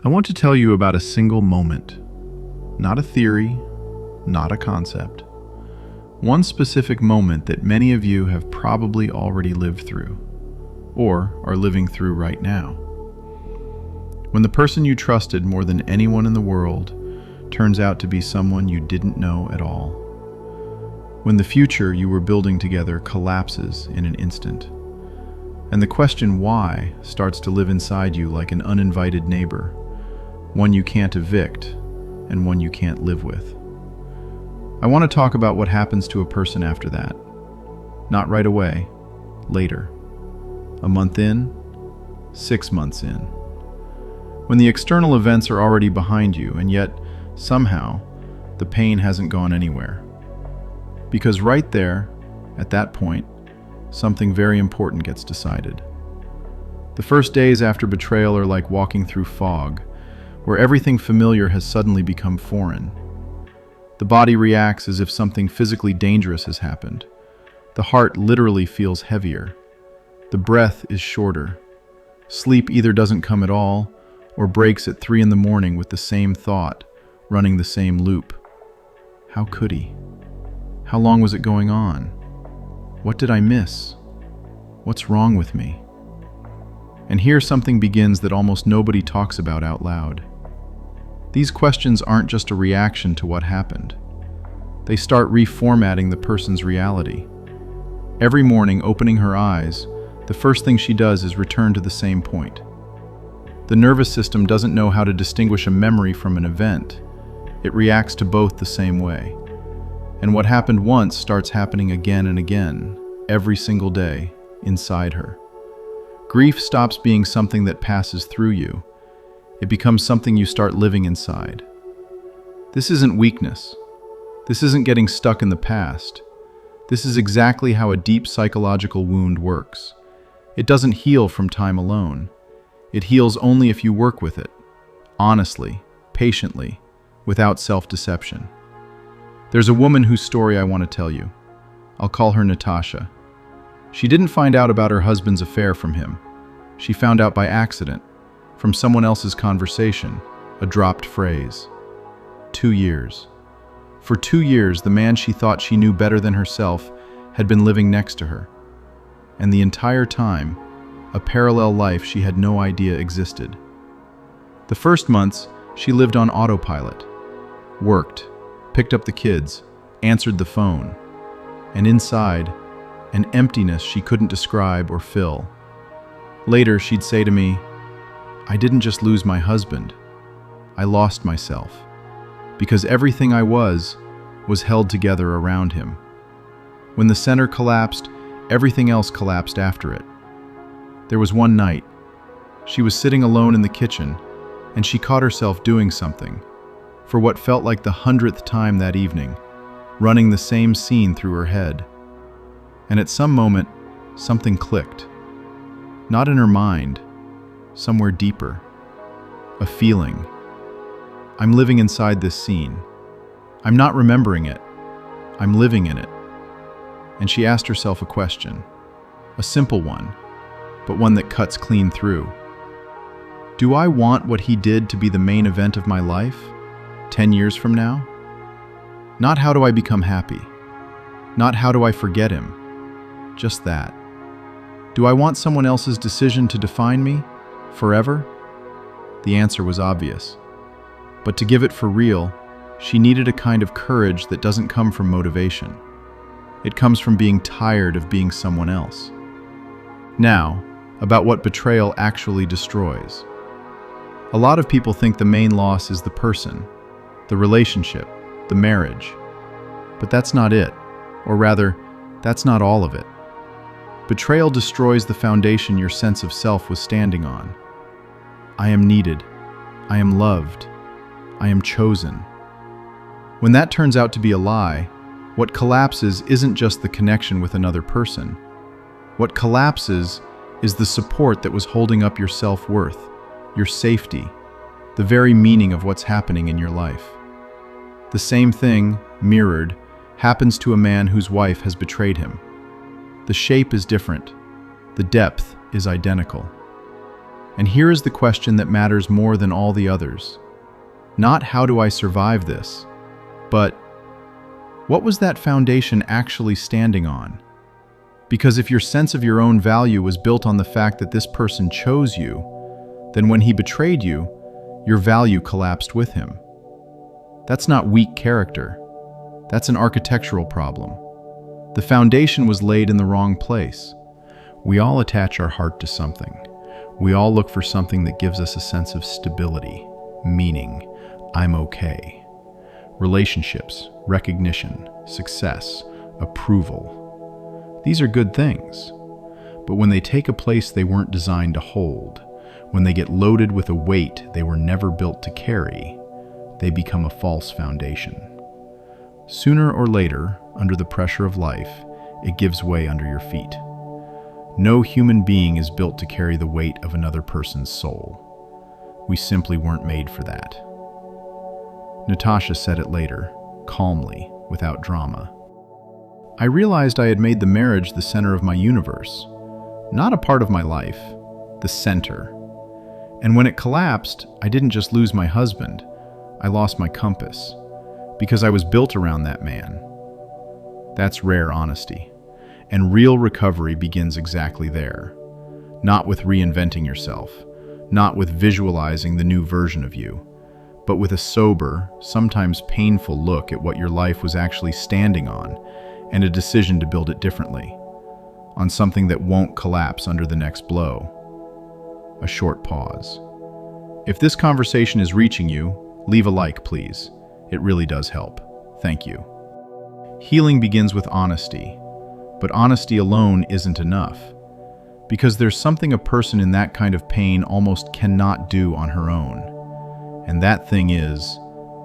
I want to tell you about a single moment, not a theory, not a concept. One specific moment that many of you have probably already lived through, or are living through right now. When the person you trusted more than anyone in the world turns out to be someone you didn't know at all. When the future you were building together collapses in an instant, and the question why starts to live inside you like an uninvited neighbor, one you can't evict and one you can't live with. I want to talk about what happens to a person after that. Not right away, later. A month in, 6 months in. When the external events are already behind you, and yet, somehow, the pain hasn't gone anywhere. Because right there, at that point, something very important gets decided. The first days after betrayal are like walking through fog, where everything familiar has suddenly become foreign. The body reacts as if something physically dangerous has happened. The heart literally feels heavier. The breath is shorter. Sleep either doesn't come at all, or breaks at 3 a.m. with the same thought, running the same loop. How could he? How long was it going on? What did I miss? What's wrong with me? And here something begins that almost nobody talks about out loud. These questions aren't just a reaction to what happened. They start reformatting the person's reality. Every morning, opening her eyes, the first thing she does is return to the same point. The nervous system doesn't know how to distinguish a memory from an event. It reacts to both the same way. And what happened once starts happening again and again, every single day, inside her. Grief stops being something that passes through you. It becomes something you start living inside. This isn't weakness. This isn't getting stuck in the past. This is exactly how a deep psychological wound works. It doesn't heal from time alone. It heals only if you work with it, honestly, patiently, without self-deception. There's a woman whose story I want to tell you. I'll call her Natasha. She didn't find out about her husband's affair from him. She found out by accident, from someone else's conversation, a dropped phrase. 2 years. For 2 years, the man she thought she knew better than herself had been living next to her. And the entire time, a parallel life she had no idea existed. The first months, she lived on autopilot, worked, picked up the kids, answered the phone, and inside, an emptiness she couldn't describe or fill. Later, she'd say to me, "I didn't just lose my husband, I lost myself, because everything I was held together around him. When the center collapsed, everything else collapsed after it." There was one night. She was sitting alone in the kitchen, and she caught herself doing something, for what felt like the 100th time that evening, running the same scene through her head. And at some moment, something clicked. Not in her mind, somewhere deeper. A feeling. I'm living inside this scene. I'm not remembering it. I'm living in it. And she asked herself a question. A simple one, but one that cuts clean through. Do I want what he did to be the main event of my life, 10 years from now? Not how do I become happy. Not how do I forget him. Just that. Do I want someone else's decision to define me, forever? The answer was obvious. But to give it for real, she needed a kind of courage that doesn't come from motivation. It comes from being tired of being someone else. Now, about what betrayal actually destroys. A lot of people think the main loss is the person, the relationship, the marriage. But that's not it, or rather, that's not all of it. Betrayal destroys the foundation your sense of self was standing on. I am needed. I am loved. I am chosen. When that turns out to be a lie, what collapses isn't just the connection with another person. What collapses is the support that was holding up your self-worth, your safety, the very meaning of what's happening in your life. The same thing, mirrored, happens to a man whose wife has betrayed him. The shape is different. The depth is identical. And here is the question that matters more than all the others. Not how do I survive this, but what was that foundation actually standing on? Because if your sense of your own value was built on the fact that this person chose you, then when he betrayed you, your value collapsed with him. That's not weak character. That's an architectural problem. The foundation was laid in the wrong place. We all attach our heart to something. We all look for something that gives us a sense of stability, meaning, I'm okay. Relationships, recognition, success, approval. These are good things. But when they take a place they weren't designed to hold, when they get loaded with a weight they were never built to carry, they become a false foundation. Sooner or later, under the pressure of life, it gives way under your feet. No human being is built to carry the weight of another person's soul. We simply weren't made for that. Natasha said it later, calmly, without drama. I realized I had made the marriage the center of my universe, not a part of my life, the center. And when it collapsed, I didn't just lose my husband, I lost my compass, because I was built around that man. That's rare honesty. And real recovery begins exactly there. Not with reinventing yourself, not with visualizing the new version of you, but with a sober, sometimes painful look at what your life was actually standing on and a decision to build it differently, on something that won't collapse under the next blow. A short pause. If this conversation is reaching you, leave a like, please. It really does help. Thank you. Healing begins with honesty. But honesty alone isn't enough, because there's something a person in that kind of pain almost cannot do on her own. And that thing is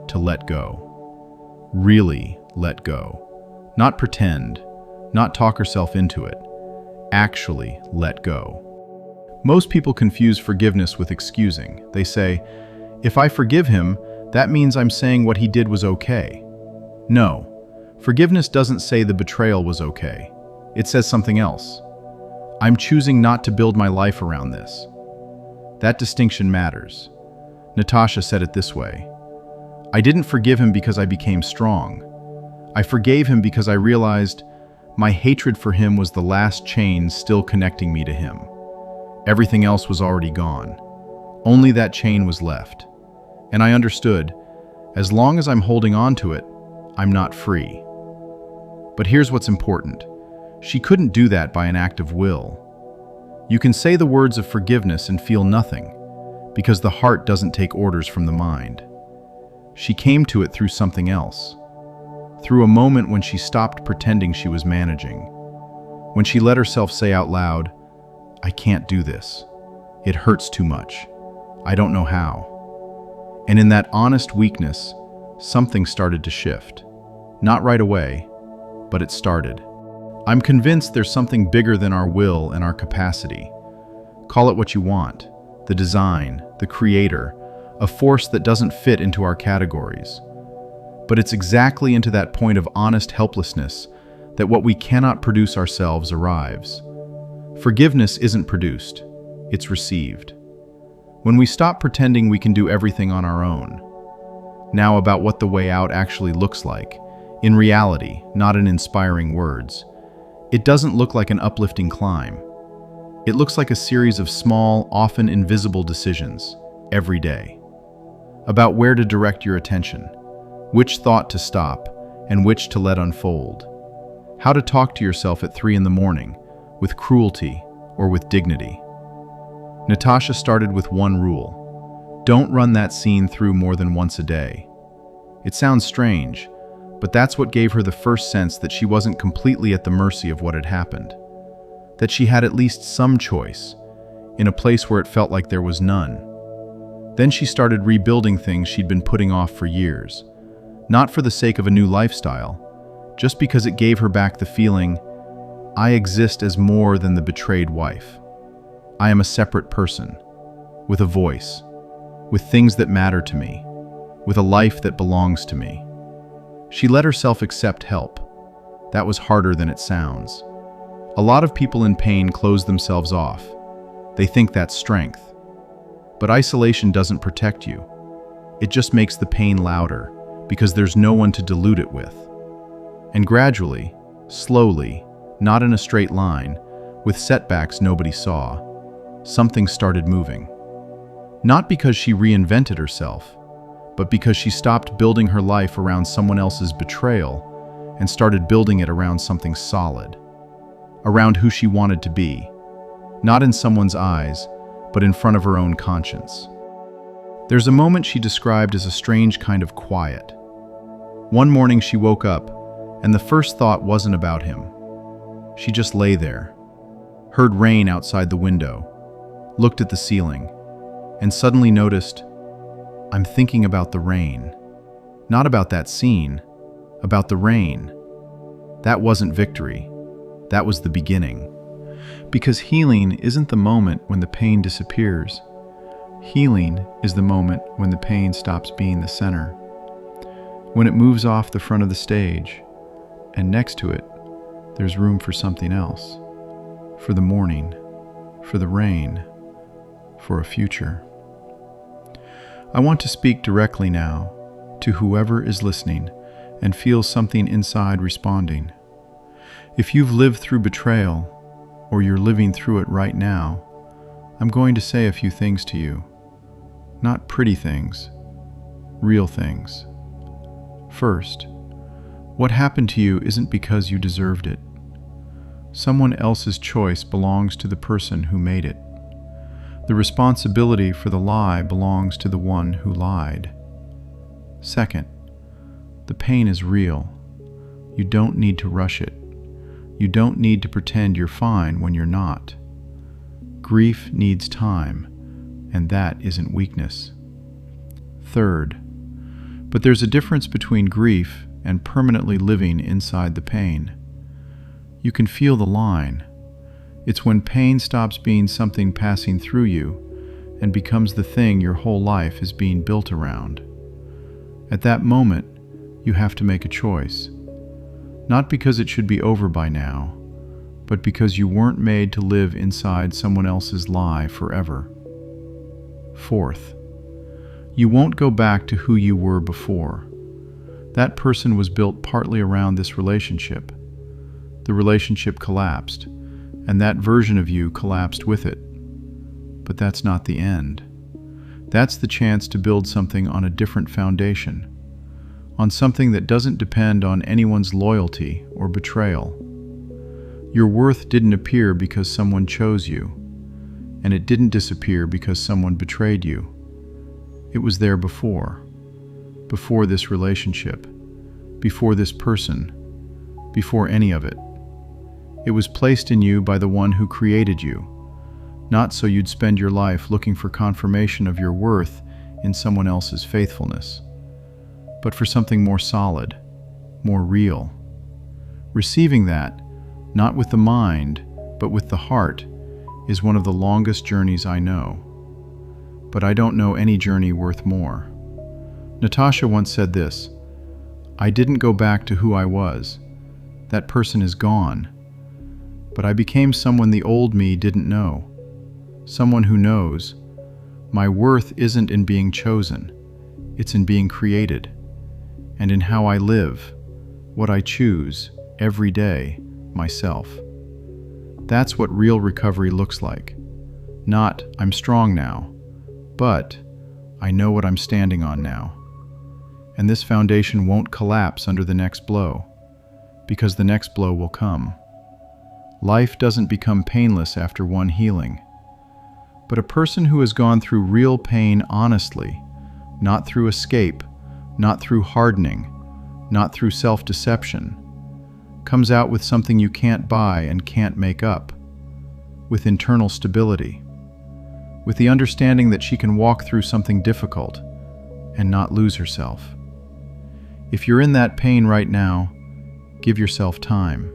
to let go. Really let go. Not pretend, not talk herself into it. Actually let go. Most people confuse forgiveness with excusing. They say, if I forgive him, that means I'm saying what he did was okay. No, forgiveness doesn't say the betrayal was okay. It says something else. I'm choosing not to build my life around this. That distinction matters. Natasha said it this way. I didn't forgive him because I became strong. I forgave him because I realized my hatred for him was the last chain still connecting me to him. Everything else was already gone. Only that chain was left. And I understood, as long as I'm holding on to it, I'm not free. But here's what's important. She couldn't do that by an act of will. You can say the words of forgiveness and feel nothing, because the heart doesn't take orders from the mind. She came to it through something else. Through a moment when she stopped pretending she was managing. When she let herself say out loud, I can't do this. It hurts too much. I don't know how. And in that honest weakness, something started to shift. Not right away, but it started. I'm convinced there's something bigger than our will and our capacity. Call it what you want, the design, the creator, a force that doesn't fit into our categories. But it's exactly into that point of honest helplessness that what we cannot produce ourselves arrives. Forgiveness isn't produced, it's received. When we stop pretending we can do everything on our own. Now about what the way out actually looks like, in reality, not in inspiring words. It doesn't look like an uplifting climb. It looks like a series of small, often invisible decisions, every day. About where to direct your attention, which thought to stop, and which to let unfold. How to talk to yourself at 3 a.m, with cruelty or with dignity. Natasha started with one rule. Don't run that scene through more than once a day. It sounds strange, but that's what gave her the first sense that she wasn't completely at the mercy of what had happened. That she had at least some choice, in a place where it felt like there was none. Then she started rebuilding things she'd been putting off for years, not for the sake of a new lifestyle, just because it gave her back the feeling, I exist as more than the betrayed wife. I am a separate person, with a voice, with things that matter to me, with a life that belongs to me. She let herself accept help. That was harder than it sounds. A lot of people in pain close themselves off. They think that's strength, But isolation doesn't protect you. It just makes the pain louder, because there's no one to dilute it with. And gradually, slowly, not in a straight line, with setbacks nobody saw, something started moving. Not because she reinvented herself, but because she stopped building her life around someone else's betrayal and started building it around something solid, around who she wanted to be, not in someone's eyes, but in front of her own conscience. There's a moment she described as a strange kind of quiet. One morning she woke up, and the first thought wasn't about him. She just lay there, heard rain outside the window, looked at the ceiling, and suddenly noticed, I'm thinking about the rain. Not about that scene, about the rain. That wasn't victory. That was the beginning. Because healing isn't the moment when the pain disappears. Healing is the moment when the pain stops being the center. When it moves off the front of the stage, and next to it, there's room for something else. For the morning, for the rain, for a future. I want to speak directly now to whoever is listening and feels something inside responding. If you've lived through betrayal, or you're living through it right now, I'm going to say a few things to you. Not pretty things, real things. First, what happened to you isn't because you deserved it. Someone else's choice belongs to the person who made it. The responsibility for the lie belongs to the one who lied. Second, the pain is real. You don't need to rush it. You don't need to pretend you're fine when you're not. Grief needs time, and that isn't weakness. Third, but there's a difference between grief and permanently living inside the pain. You can feel the line. It's when pain stops being something passing through you and becomes the thing your whole life is being built around. At that moment, you have to make a choice. Not because it should be over by now, but because you weren't made to live inside someone else's lie forever. Fourth, you won't go back to who you were before. That person was built partly around this relationship. The relationship collapsed, and that version of you collapsed with it. But that's not the end. That's the chance to build something on a different foundation, on something that doesn't depend on anyone's loyalty or betrayal. Your worth didn't appear because someone chose you, and it didn't disappear because someone betrayed you. It was there before this relationship, before this person, before any of it. It was placed in you by the one who created you, not so you'd spend your life looking for confirmation of your worth in someone else's faithfulness, but for something more solid, more real. Receiving that, not with the mind, but with the heart, is one of the longest journeys I know. But I don't know any journey worth more. Natasha once said this, I didn't go back to who I was. That person is gone. But I became someone the old me didn't know. Someone who knows, my worth isn't in being chosen, it's in being created, and in how I live, what I choose, every day, myself. That's what real recovery looks like. Not, I'm strong now, but I know what I'm standing on now. And this foundation won't collapse under the next blow, because the next blow will come. Life doesn't become painless after one healing. But a person who has gone through real pain honestly, not through escape, not through hardening, not through self-deception, comes out with something you can't buy and can't make up, with internal stability, with the understanding that she can walk through something difficult and not lose herself. If you're in that pain right now, give yourself time.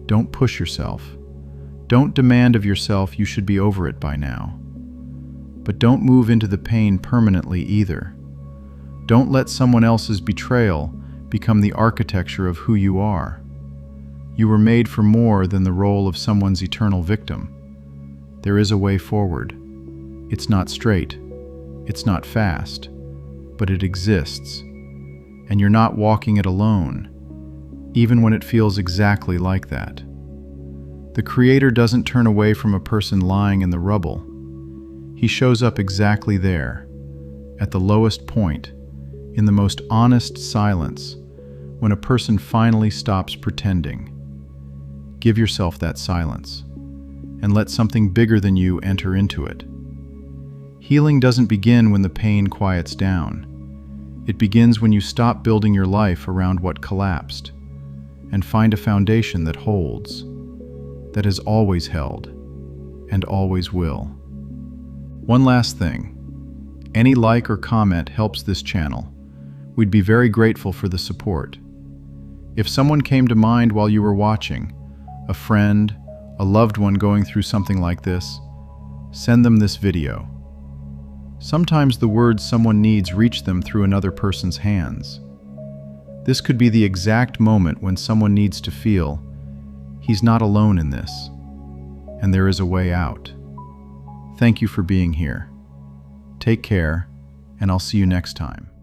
Don't push yourself. Don't demand of yourself you should be over it by now. But don't move into the pain permanently either. Don't let someone else's betrayal become the architecture of who you are. You were made for more than the role of someone's eternal victim. There is a way forward. It's not straight, It's not fast, but it exists. And you're not walking it alone, even when it feels exactly like that. The Creator doesn't turn away from a person lying in the rubble. He shows up exactly there, at the lowest point, in the most honest silence, when a person finally stops pretending. Give yourself that silence, and let something bigger than you enter into it. Healing doesn't begin when the pain quiets down. It begins when you stop building your life around what collapsed, and find a foundation that holds, that has always held, and always will. One last thing. Any like or comment helps this channel. We'd be very grateful for the support. If someone came to mind while you were watching, a friend, a loved one going through something like this, send them this video. Sometimes the words someone needs reach them through another person's hands. This could be the exact moment when someone needs to feel, he's not alone in this, and there is a way out. Thank you for being here. Take care, and I'll see you next time.